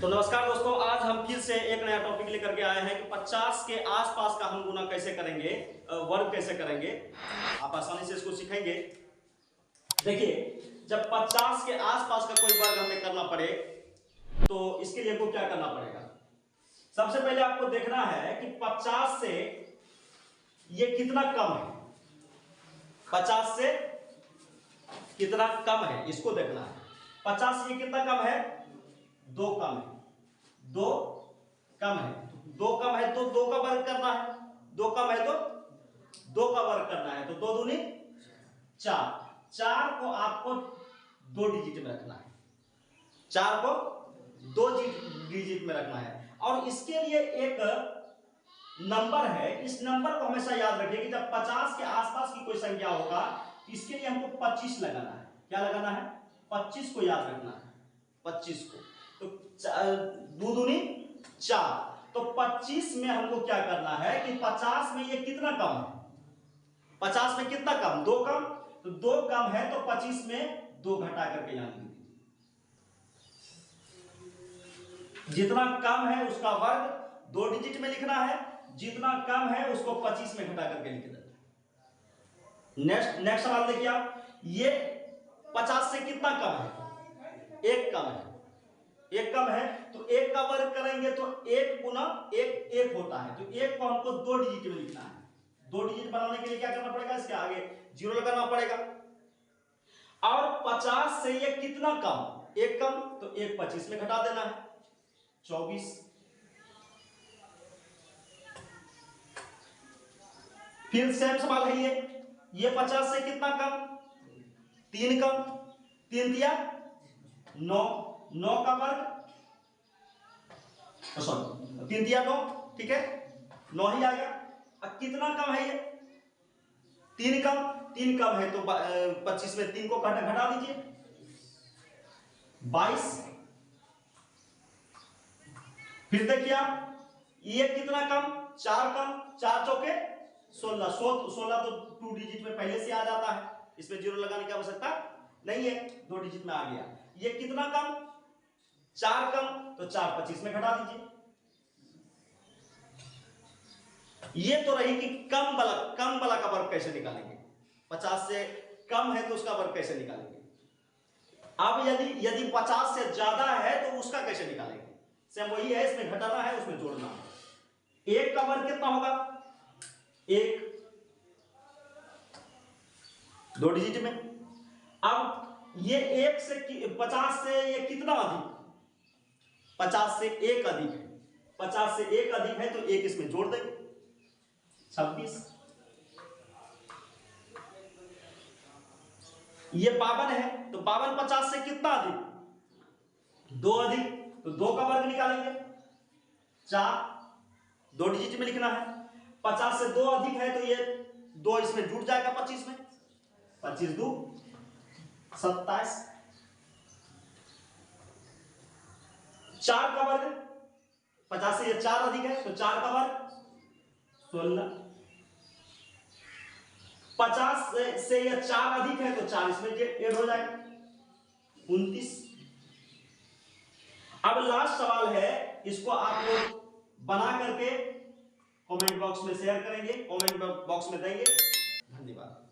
तो नमस्कार दोस्तों, आज हम फिर से एक नया टॉपिक लेकर के आए हैं कि 50 के आसपास का हम गुना कैसे करेंगे, वर्ग कैसे करेंगे। आप आसानी से इसको सीखेंगे। देखिए, जब 50 के आसपास का कोई वर्ग हमें करना पड़े तो इसके लिए हमको क्या करना पड़ेगा। सबसे पहले आपको देखना है कि 50 से ये कितना कम है। 50 से कितना कम है इसको देखना है। 50 से ये कितना कम है, 2 कम है, 2 कम है, 2 कम है तो 2 का वर्ग करना है, 2 कम है तो 2 का वर्ग करना है, तो 2 दूनी 4। 4 को आपको 2 डिजिट में रखना है, 4 को 2 डिजिट में रखना है। और इसके लिए एक नंबर है, इस नंबर को हमेशा याद रखिए कि जब 50 के आसपास की कोई संख्या होगा इसके लिए हमको 25 लगाना है। क्या लगाना है? 25 को याद रखना है, 25 को। तो 2 दूनी 4, तो 25 में हमको क्या करना है कि 50 में ये कितना कम है, 50 में कितना कम, 2 कम, तो 2 कम है तो 25 में 2 घटा करके यहां लिख दीजिए। जितना कम है उसका वर्ग 2 डिजिट में लिखना है, जितना कम है उसको 25 में घटा करके लिख देना है। नेक्स्ट सवाल देखिए आप, ये 50 से कितना कम है, 1 कम है, 1 कम है तो 1 का वर्ग करेंगे तो 1 गुना 1 1 होता है, तो 1 को हमको 2 डिजिट में लिखना है। 2 डिजिट बनाने के लिए क्या करना पड़ेगा, इसके आगे 0 लगाना पड़ेगा। और 50 से ये कितना कम, 1 कम, तो 1 25 में घटा देना है, 24। फिर सेम सवाल है ये 50 से कितना कम, 3 कम, 3 दिया 9, 9 का वर्ग, सॉरी 3 दिया 9, ठीक है 9 ही आ गया। अब कितना कम है ये, 3 कम, 3 कम है तो 25 में 3 को घटा दीजिए, 22। फिर देखिए आप, ये कितना कम, 4 कम, 4 चौके 16, 16 तो 2 डिजिट में पहले से आ जाता है, इसमें 0 लगाने की आवश्यकता नहीं है, 2 डिजिट में आ गया। ये कितना कम, 4 कम, तो 4 25 में घटा दीजिए। ये तो रही कि कम वाला का वर्ग कैसे निकालेंगे, 50 से कम है तो उसका वर्ग कैसे निकालेंगे। अब यदि 50 से ज्यादा है तो उसका कैसे निकालेंगे। सेम वही है, इसमें घटाना है उसमें जोड़ना है। 1 का वर्ग कितना होगा, 1, 2 डिजिट में। अब ये 1 से 50 से ये कितना अधिक, 50 से 1 अधिक है, 50 से 1 अधिक है तो 1 इसमें जोड़ देंगे, 26। ये 52 है तो 52 50 से कितना अधिक, 2 अधिक, तो 2 का वर्ग निकालेंगे, 4, 2 डिजिट में लिखना है। 50 से 2 अधिक है तो ये 2 इसमें जुड़ जाएगा 25 में, 25 2 27। 4 का वर्ग, 50 से ये 4 अधिक है तो 4 का वर्ग 16। 50 से ये 4 अधिक है तो 4 इसमें ऐड हो जाएगा, 29। अब लास्ट सवाल है, इसको आप लोग बना करके कमेंट बॉक्स में शेयर करेंगे, कमेंट बॉक्स में देंगे। धन्यवाद।